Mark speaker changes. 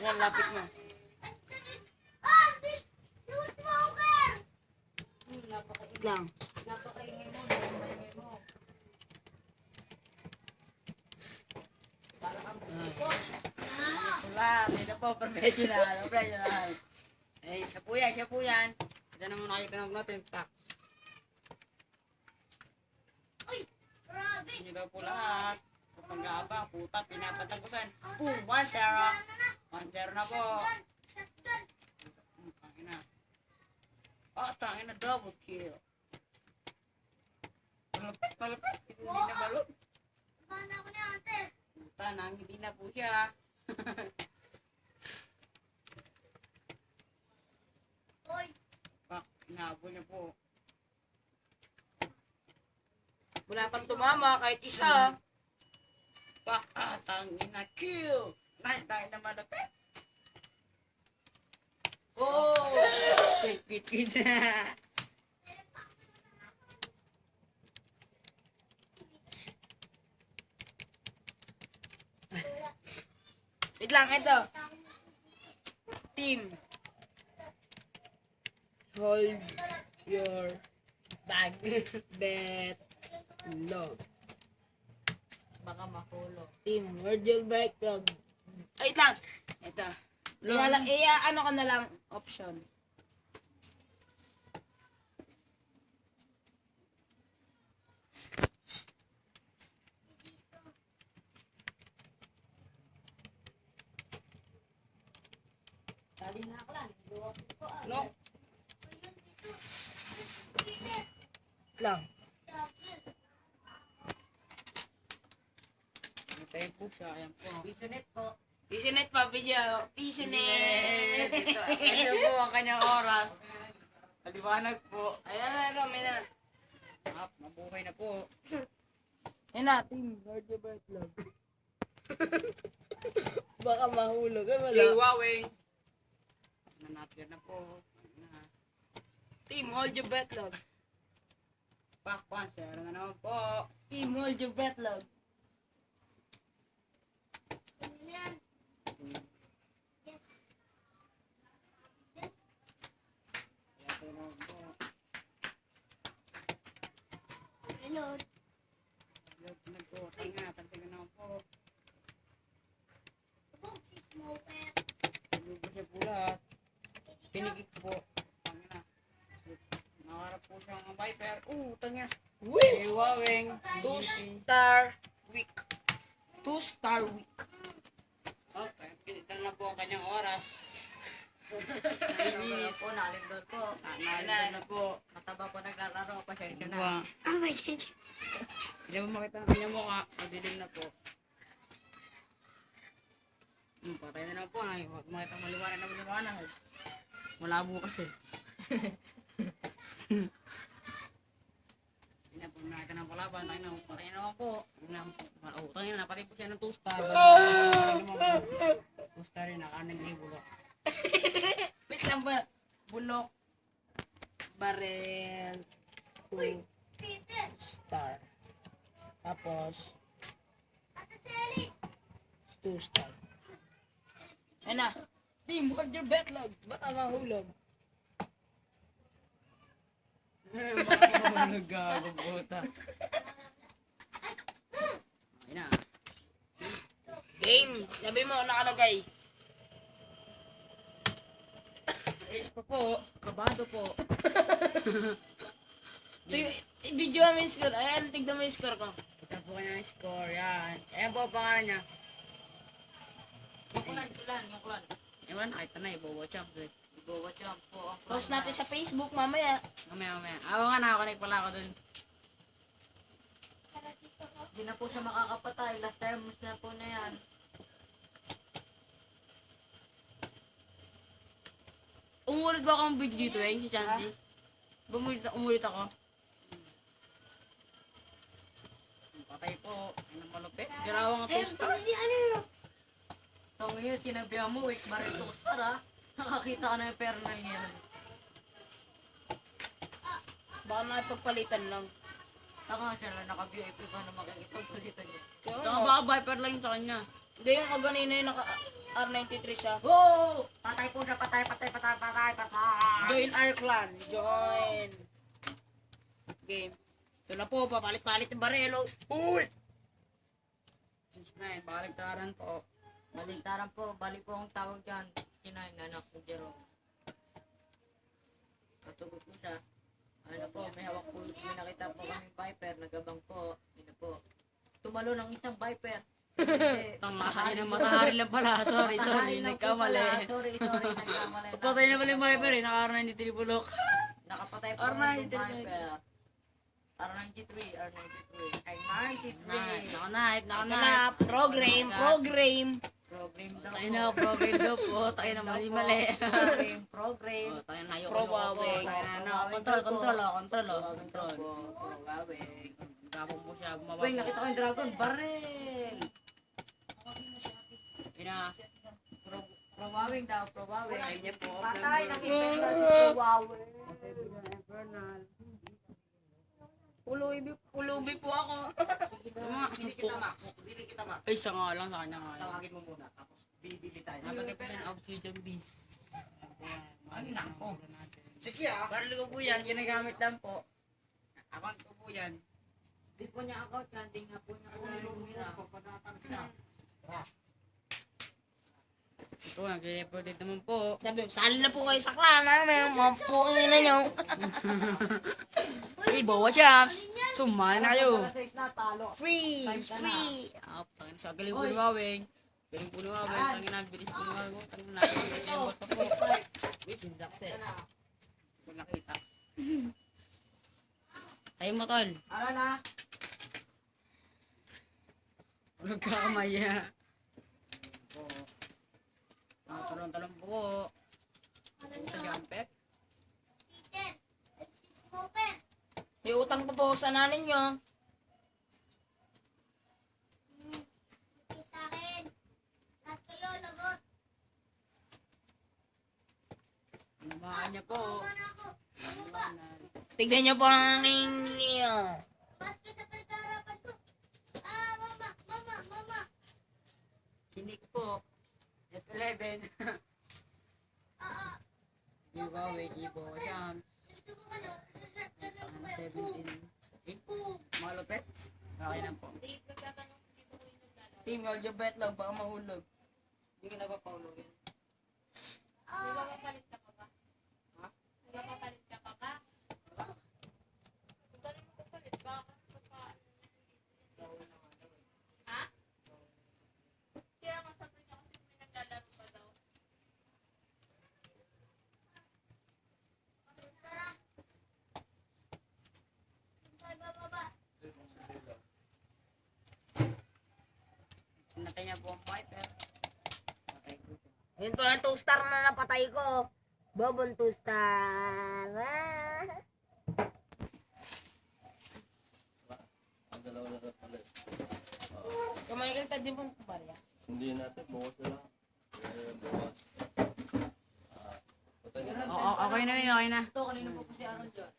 Speaker 1: Yan, lapit mo. Lang.
Speaker 2: Napakaingay mo. Napakaingay mo. Diba? May na po, professional. Professional.
Speaker 1: Eh, siya po yan, siya po yan. Ito na muna kayo kanag natin. Pak. Hindi daw po lahat. Kapag gaabang, puta, pinapatagusan. Boom! 1-0. 1-0 na po. Tangin na. Oh, tangin na, double kill. Malapit, malapit. Hindi na balot.
Speaker 3: Bana ako ni ate.
Speaker 1: Puta, hindi na po siya.
Speaker 3: Hoy,
Speaker 1: Pak, inabol niya po. Wala pang tumama kahit isa. Pak, tangin na, kill. Dahil na malapit. Oh! Kit na. Wait lang, ito. Team. Hold your bag. Bet. Log.
Speaker 2: Baka mahulog.
Speaker 1: Team, hold your bag. Log. Wait lang. Ito. Ano ka na lang option.
Speaker 2: Dali na ako lang.
Speaker 1: No? Lang. Tayo po siya. Ayan po.
Speaker 2: Bisonet po.
Speaker 1: Pisonet pa, video. Pisonet.
Speaker 2: Ito po ang kanyang oras. Maliwanag po.
Speaker 1: Ayan na, Rom. Ayan na. Mabuhay na po. Ayan na, team. Lord the Bird Log. Baka mahulog. Ay, wala.
Speaker 2: Wawing.
Speaker 1: Nanapir na po. Ayan na. Team, hold your breath, log. Pakpan, share na naman po. Team, hold your breath, log.
Speaker 3: ano yan? Yes.
Speaker 1: Ayan na naman po.
Speaker 3: Reload.
Speaker 1: Log na po. Tanga, tagtagan naman po.
Speaker 3: Sabog si Smoker.
Speaker 1: Lugo siya po lahat. Pinigit po. Tanga na. Nakarap po siya mga Viper. Tanga. Hey, Wawing. 2-star week. 2-star week. Okay, pinitan na po ang kanyang oras.
Speaker 2: Nalindot po, nalindot po.
Speaker 1: Nalindot na po.
Speaker 2: Mataba po naglalaro. Pasensya na.
Speaker 1: Diba?
Speaker 3: Ang bagay.
Speaker 1: Hindi mo makita ang kanyang mukha. Madilim na po. Patay na lang po. Huwag makita maliwanag na maliwanag. Malabo kasi. Hindi na po nakita ng palaban. Patay na naman po. Tangin na. Patay po siya ng 2-star. 2-star rin. Nakaanag libo ba? Wait lang ba? Bulok. Barrel. 2-star. Tapos,
Speaker 3: Ate Celis.
Speaker 1: 2-star. Ayan na. Team, hold your bet log. Baka mahulog. Baka mahulog gago, puta. Ayan na. Game. Sabi mo, nakalagay. Ace pa po. Kabado po. Video mo yung score. Ayan, tignan mo yung score ko. Tignan po kanya yung score. Yan. Ayan po ang pangalan niya.
Speaker 2: Yung kulan, yung kulan.
Speaker 1: Ewan, nakita na, ibawa champ.
Speaker 2: Ibawa champ po.
Speaker 1: Post natin sa Facebook mamaya. Mamaya. Ako nga, nakakonect pala ako dun.
Speaker 2: Hindi na po siya makakapatay. Last terms na po na yan.
Speaker 1: Umulit ba akong video dito eh, si Chansey? Umulit ako. Patay po. Ay nang malupit. Garawang
Speaker 3: Eh,
Speaker 1: toast.
Speaker 3: hindi ano yun.
Speaker 2: So ngayon, sinabihan mo, wake baril to star. Nakakita ka na yung pera na yun.
Speaker 1: Baka nakipagpalitan lang.
Speaker 2: Taka siya na naka-VIP pa na makikipagpalitan niya.
Speaker 1: Saka baka Viper lang yun sa kanya.
Speaker 4: Hindi yung kaganina yung naka R93 siya.
Speaker 2: Oh! Patay po siya, patay.
Speaker 4: Join our clan. Join. Game. Ito na po, papalit-palit yung barelo. Uy!
Speaker 1: 69, baliktaran po.
Speaker 2: Baliktaran po, balik po ang tawag dyan. Kinain, anak ni Jerome. Natugod po siya. Ano po, may hawak po. May nakita po kami Viper, nagabang po. Yun na po. Tumalo ng isang Viper.
Speaker 1: Matahari lang pala. Sorry, nagkamali.
Speaker 2: Sorry, nagkamali.
Speaker 1: Patay na pala yung Viper eh. Naka-R93 bulok.
Speaker 2: Nakapatay po
Speaker 1: R93.
Speaker 2: kami ng Viper. R93. R93.
Speaker 4: Naka-nap. Program.
Speaker 2: Program daw
Speaker 1: Tayo na, program daw po. Tayo na mali-mali.
Speaker 2: Program.
Speaker 1: Tayo na yung
Speaker 4: Probaweng.
Speaker 1: Control.
Speaker 4: Probaweng.
Speaker 1: Gabong po siya.
Speaker 2: Uy, nakita ko yung dragon. Barrel! Probawing daw, probawing.
Speaker 1: Time niya po.
Speaker 2: Patay ng infernal. Probawing.
Speaker 4: Pulubi po ako.
Speaker 5: Bili kita, Max.
Speaker 1: Ay, siya nga lang. Sa kanya nga lang.
Speaker 5: Tawagin mo muna, tapos bibili tayo.
Speaker 1: Napagay po yan, obsidian beast.
Speaker 5: Anak ko. Sige ah.
Speaker 1: Baril ko po yan, ginagamit lang po. Account ko po yan.
Speaker 2: Di po niya account yan, di nga po niya kumira.
Speaker 1: Ito, nag-report naman po.
Speaker 4: Sabi, sali na po kayo sa clan namin. Mga pukin na nyo.
Speaker 1: Hey, bawa siya. Sumali na kayo.
Speaker 2: Para sa isla, talo.
Speaker 4: Free.
Speaker 1: Tangin sa galing po ni Waweng. Galing po ni Waweng. Tangin na, bilis po ni Waweng. Tangin na, bot pa po. Wait, success. Kung nakita. Tayo mo, tol.
Speaker 2: Ano na?
Speaker 1: Huwag ka kamaya. Talong-talong po. Sa jumper.
Speaker 3: Peter, si Smoker.
Speaker 4: May utang pa po sa nanin nyo.
Speaker 3: Ito sa akin. Lahat kayo, lagot.
Speaker 1: Namaan niya po.
Speaker 3: Tama na ako. Ano ba?
Speaker 4: Tignan nyo po ang aking
Speaker 3: Mas ka sa pinagkarapan ko. Mama.
Speaker 1: Kinik po. F11. Yung Waweng, Ibo, jump.
Speaker 3: Gusto mo ka no? Ganun mo kayo.
Speaker 1: 17. Malupet. Okay na po.
Speaker 4: team. Hold your bet lang, baka mahulog.
Speaker 2: Hindi ka napapaulogin.
Speaker 1: Natay niya po ang Viper. Patay po siya.
Speaker 4: Yun po yung 2-star na napatay ko. Bobon 2-star.
Speaker 6: Ang dalawa na rin pala.
Speaker 4: Kumain ka din po ng barya.
Speaker 6: Hindi natin, bukas na lang. Bukas. Patay na.
Speaker 1: Okay na yun, okay na.
Speaker 2: Ito, kanina po si Aaron dyan.